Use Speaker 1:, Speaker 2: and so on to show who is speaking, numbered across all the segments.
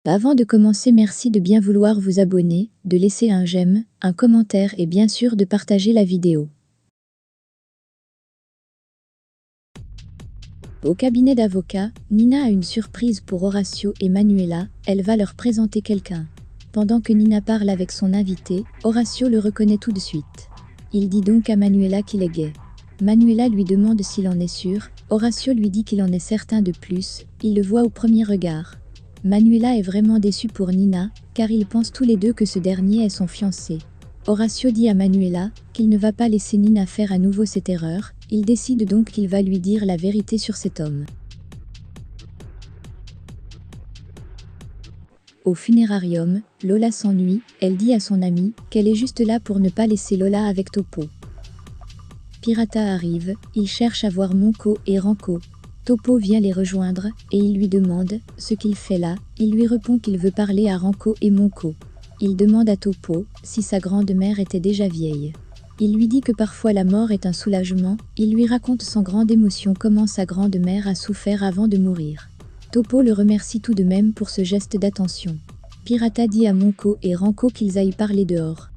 Speaker 1: Avant de commencer, merci de bien vouloir vous abonner, de laisser un j'aime, un commentaire et bien sûr de partager la vidéo. Au cabinet d'avocats, Nina a une surprise pour Horacio et Manuela, elle va leur présenter quelqu'un. Pendant que Nina parle avec son invité, Horacio le reconnaît tout de suite. Il dit donc à Manuela qu'il est gay. Manuela lui demande s'il en est sûr, Horacio lui dit qu'il en est certain de plus, il le voit au premier regard. Manuela est vraiment déçue pour Nina, car ils pensent tous les deux que ce dernier est son fiancé. Horacio dit à Manuela qu'il ne va pas laisser Nina faire à nouveau cette erreur, il décide donc qu'il va lui dire la vérité sur cet homme. Au funérarium, Lola s'ennuie, elle dit à son amie qu'elle est juste là pour ne pas laisser Lola avec Topo. Pirata arrive, il cherche à voir Monko et Ranko. Topo vient les rejoindre, et il lui demande ce qu'il fait là, il lui répond qu'il veut parler à Ranko et Monko. Il demande à Topo si sa grande-mère était déjà vieille. Il lui dit que parfois la mort est un soulagement, il lui raconte sans grande émotion comment sa grande-mère a souffert avant de mourir. Topo le remercie tout de même pour ce geste d'attention. Pirata dit à Monko et Ranko qu'ils aillent parler dehors.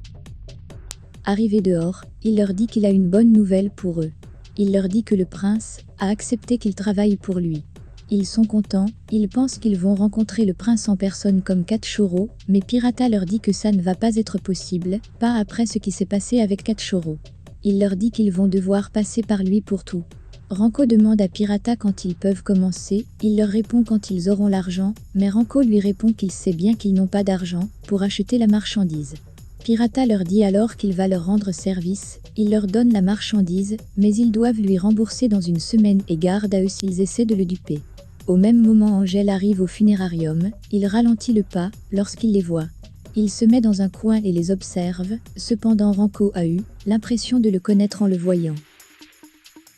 Speaker 1: Arrivé dehors, il leur dit qu'il a une bonne nouvelle pour eux. Il leur dit que le prince a accepté qu'il travaille pour lui. Ils sont contents, ils pensent qu'ils vont rencontrer le prince en personne comme Katchoro, mais Pirata leur dit que ça ne va pas être possible, pas après ce qui s'est passé avec Katchoro. Il leur dit qu'ils vont devoir passer par lui pour tout. Ranko demande à Pirata quand ils peuvent commencer, il leur répond quand ils auront l'argent, mais Ranko lui répond qu'il sait bien qu'ils n'ont pas d'argent pour acheter la marchandise. Pirata leur dit alors qu'il va leur rendre service, il leur donne la marchandise, mais ils doivent lui rembourser dans une semaine et garde à eux s'ils essaient de le duper. Au même moment, Angèle arrive au funérarium, il ralentit le pas lorsqu'il les voit. Il se met dans un coin et les observe, cependant Ranko a eu l'impression de le connaître en le voyant.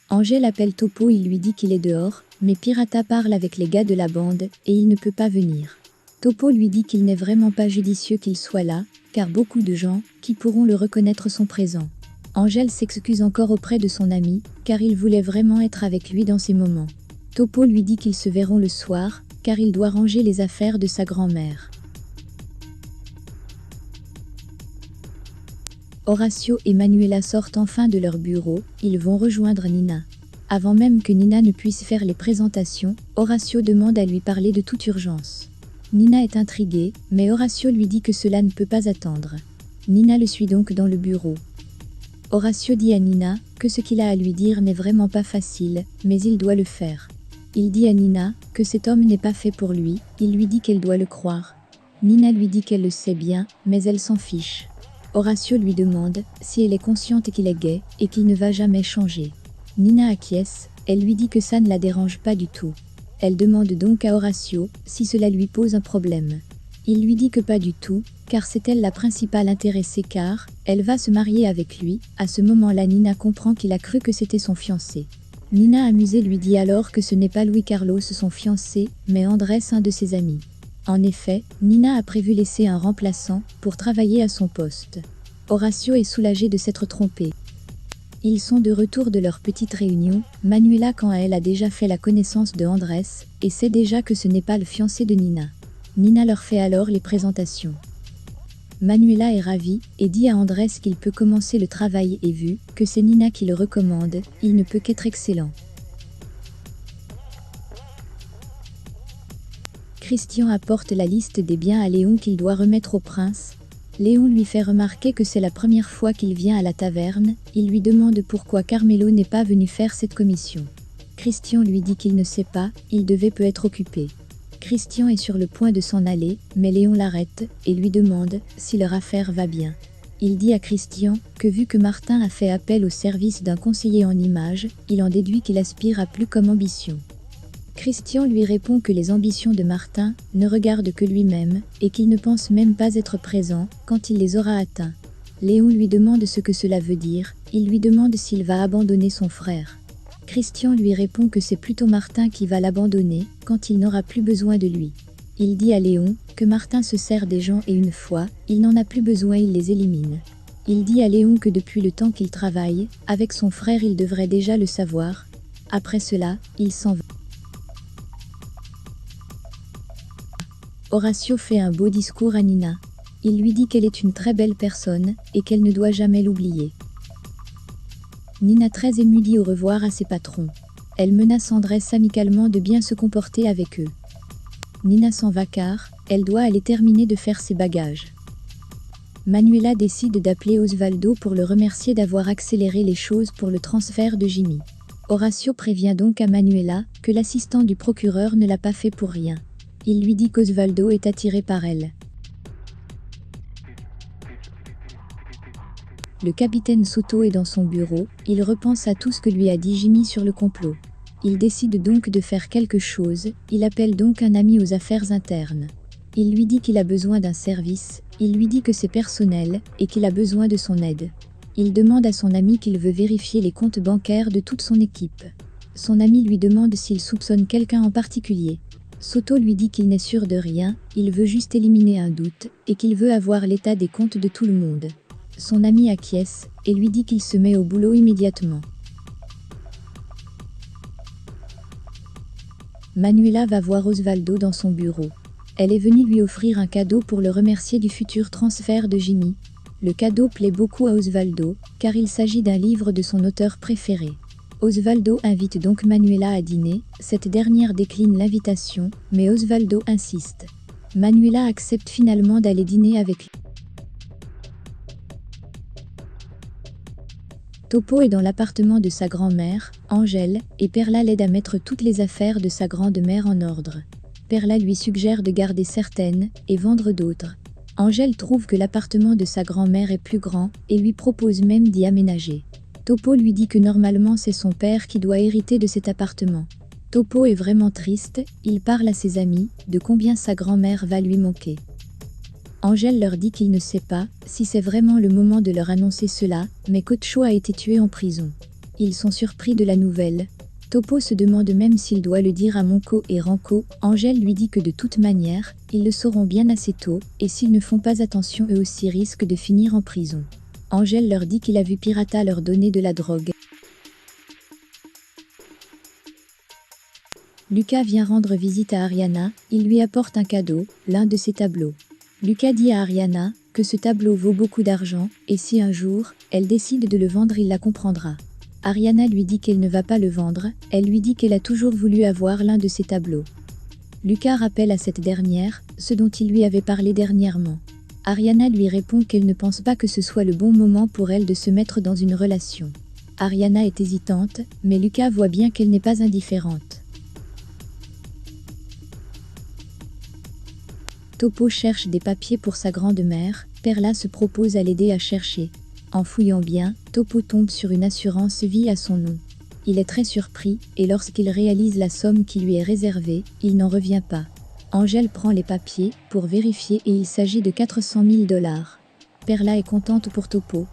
Speaker 1: Angèle appelle Topo, il lui dit qu'il est dehors, mais Pirata parle avec les gars de la bande et il ne peut pas venir. Topo lui dit qu'il n'est vraiment pas judicieux qu'il soit là, car beaucoup de gens qui pourront le reconnaître sont présents. Angèle s'excuse encore auprès de son ami, car il voulait vraiment être avec lui dans ces moments. Topo lui dit qu'ils se verront le soir, car il doit ranger les affaires de sa grand-mère. Horacio et Manuela sortent enfin de leur bureau, ils vont rejoindre Nina. Avant même que Nina ne puisse faire les présentations, Horacio demande à lui parler de toute urgence. Nina est intriguée, mais Horacio lui dit que cela ne peut pas attendre. Nina le suit donc dans le bureau. Horacio dit à Nina que ce qu'il a à lui dire n'est vraiment pas facile, mais il doit le faire. Il dit à Nina que cet homme n'est pas fait pour lui, il lui dit qu'elle doit le croire. Nina lui dit qu'elle le sait bien, mais elle s'en fiche. Horacio lui demande si elle est consciente qu'il est gay et qu'il ne va jamais changer. Nina acquiesce, elle lui dit que ça ne la dérange pas du tout. Elle demande donc à Horacio si cela lui pose un problème. Il lui dit que pas du tout, car c'est elle la principale intéressée car elle va se marier avec lui. À ce moment-là, Nina comprend qu'il a cru que c'était son fiancé. Nina amusée lui dit alors que ce n'est pas Louis Carlos son fiancé, mais Andrés, un de ses amis. En effet, Nina a prévu laisser un remplaçant pour travailler à son poste. Horacio est soulagé de s'être trompé. Ils sont de retour de leur petite réunion, Manuela quand elle a déjà fait la connaissance de Andrés, et sait déjà que ce n'est pas le fiancé de Nina. Nina leur fait alors les présentations. Manuela est ravie, et dit à Andrés qu'il peut commencer le travail et vu que c'est Nina qui le recommande, il ne peut qu'être excellent. Christian apporte la liste des biens à Léon qu'il doit remettre au prince. Léon lui fait remarquer que c'est la première fois qu'il vient à la taverne, il lui demande pourquoi Carmelo n'est pas venu faire cette commission. Christian lui dit qu'il ne sait pas, il devait peut être occupé. Christian est sur le point de s'en aller, mais Léon l'arrête et lui demande si leur affaire va bien. Il dit à Christian que vu que Martin a fait appel au service d'un conseiller en images, il en déduit qu'il aspire à plus comme ambition. Christian lui répond que les ambitions de Martin ne regardent que lui-même et qu'il ne pense même pas être présent quand il les aura atteints. Léon lui demande ce que cela veut dire, il lui demande s'il va abandonner son frère. Christian lui répond que c'est plutôt Martin qui va l'abandonner quand il n'aura plus besoin de lui. Il dit à Léon que Martin se sert des gens et une fois, il n'en a plus besoin, il les élimine. Il dit à Léon que depuis le temps qu'il travaille, avec son frère il devrait déjà le savoir. Après cela, il s'en va. Horatio fait un beau discours à Nina. Il lui dit qu'elle est une très belle personne et qu'elle ne doit jamais l'oublier. Nina très émue dit au revoir à ses patrons. Elle menace Andrés amicalement de bien se comporter avec eux. Nina s'en va car elle doit aller terminer de faire ses bagages. Manuela décide d'appeler Osvaldo pour le remercier d'avoir accéléré les choses pour le transfert de Jimmy. Horatio prévient donc à Manuela que l'assistant du procureur ne l'a pas fait pour rien. Il lui dit qu'Osvaldo est attiré par elle. Le capitaine Soto est dans son bureau, il repense à tout ce que lui a dit Jimmy sur le complot. Il décide donc de faire quelque chose, il appelle donc un ami aux affaires internes. Il lui dit qu'il a besoin d'un service, il lui dit que c'est personnel et qu'il a besoin de son aide. Il demande à son ami qu'il veut vérifier les comptes bancaires de toute son équipe. Son ami lui demande s'il soupçonne quelqu'un en particulier. Soto lui dit qu'il n'est sûr de rien, il veut juste éliminer un doute et qu'il veut avoir l'état des comptes de tout le monde. Son ami acquiesce et lui dit qu'il se met au boulot immédiatement. Manuela va voir Osvaldo dans son bureau. Elle est venue lui offrir un cadeau pour le remercier du futur transfert de Jimmy. Le cadeau plaît beaucoup à Osvaldo, car il s'agit d'un livre de son auteur préféré. Osvaldo invite donc Manuela à dîner, cette dernière décline l'invitation, mais Osvaldo insiste. Manuela accepte finalement d'aller dîner avec lui. Topo est dans l'appartement de sa grand-mère, Angèle, et Perla l'aide à mettre toutes les affaires de sa grande-mère en ordre. Perla lui suggère de garder certaines et vendre d'autres. Angèle trouve que l'appartement de sa grand-mère est plus grand et lui propose même d'y aménager. Topo lui dit que normalement c'est son père qui doit hériter de cet appartement. Topo est vraiment triste, il parle à ses amis de combien sa grand-mère va lui manquer. Angèle leur dit qu'il ne sait pas si c'est vraiment le moment de leur annoncer cela, mais Cocho a été tué en prison. Ils sont surpris de la nouvelle. Topo se demande même s'il doit le dire à Monco et Ranco. Angèle lui dit que de toute manière, ils le sauront bien assez tôt, et s'ils ne font pas attention eux aussi risquent de finir en prison. Angèle leur dit qu'il a vu Pirata leur donner de la drogue. Lucas vient rendre visite à Ariana, il lui apporte un cadeau, l'un de ses tableaux. Lucas dit à Ariana que ce tableau vaut beaucoup d'argent, et si un jour, elle décide de le vendre il la comprendra. Ariana lui dit qu'elle ne va pas le vendre, elle lui dit qu'elle a toujours voulu avoir l'un de ses tableaux. Lucas rappelle à cette dernière ce dont il lui avait parlé dernièrement. Ariana lui répond qu'elle ne pense pas que ce soit le bon moment pour elle de se mettre dans une relation. Ariana est hésitante, mais Lucas voit bien qu'elle n'est pas indifférente. Topo cherche des papiers pour sa grande-mère, Perla se propose à l'aider à chercher. En fouillant bien, Topo tombe sur une assurance vie à son nom. Il est très surpris, et lorsqu'il réalise la somme qui lui est réservée, il n'en revient pas. Angèle prend les papiers pour vérifier et il s'agit de 400 000 $. Perla est contente pour Topo.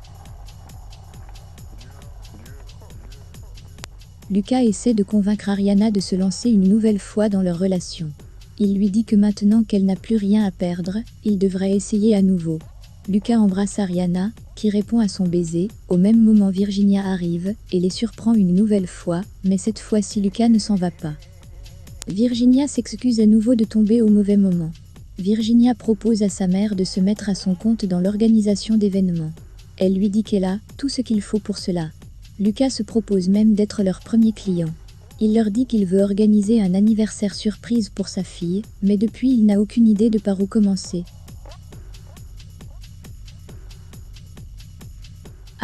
Speaker 1: Lucas essaie de convaincre Ariana de se lancer une nouvelle fois dans leur relation. Il lui dit que maintenant qu'elle n'a plus rien à perdre, il devrait essayer à nouveau. Lucas embrasse Ariana, qui répond à son baiser. Au même moment Virginia arrive et les surprend une nouvelle fois, mais cette fois-ci Lucas ne s'en va pas. Virginia s'excuse à nouveau de tomber au mauvais moment. Virginia propose à sa mère de se mettre à son compte dans l'organisation d'événements. Elle lui dit qu'elle a tout ce qu'il faut pour cela. Lucas se propose même d'être leur premier client. Il leur dit qu'il veut organiser un anniversaire surprise pour sa fille, mais depuis il n'a aucune idée de par où commencer.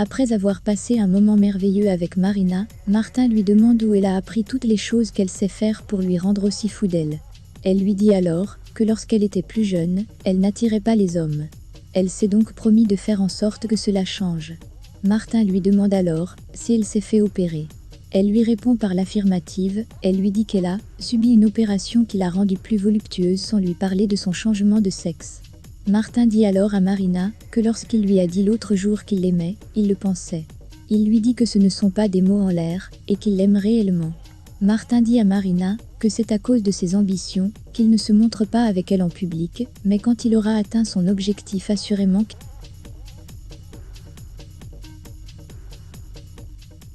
Speaker 1: Après avoir passé un moment merveilleux avec Marina, Martin lui demande où elle a appris toutes les choses qu'elle sait faire pour lui rendre aussi fou d'elle. Elle lui dit alors que lorsqu'elle était plus jeune, elle n'attirait pas les hommes. Elle s'est donc promis de faire en sorte que cela change. Martin lui demande alors si elle s'est fait opérer. Elle lui répond par l'affirmative, elle lui dit qu'elle a subi une opération qui l'a rendue plus voluptueuse sans lui parler de son changement de sexe. Martin dit alors à Marina que lorsqu'il lui a dit l'autre jour qu'il l'aimait, il le pensait. Il lui dit que ce ne sont pas des mots en l'air et qu'il l'aime réellement. Martin dit à Marina que c'est à cause de ses ambitions qu'il ne se montre pas avec elle en public, mais quand il aura atteint son objectif assurément.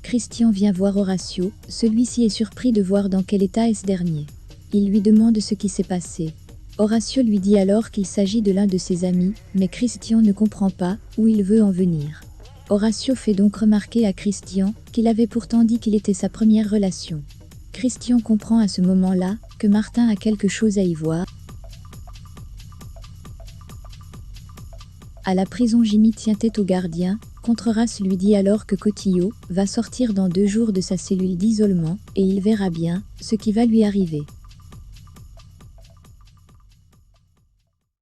Speaker 1: Christian vient voir Horatio, celui-ci est surpris de voir dans quel état est ce dernier. Il lui demande ce qui s'est passé. Horatio lui dit alors qu'il s'agit de l'un de ses amis, mais Christian ne comprend pas où il veut en venir. Horatio fait donc remarquer à Christian qu'il avait pourtant dit qu'il était sa première relation. Christian comprend à ce moment-là que Martin a quelque chose à y voir. À la prison, Jimmy tient tête au gardien. Contreras lui dit alors que Cotillo va sortir dans 2 jours de sa cellule d'isolement et il verra bien ce qui va lui arriver.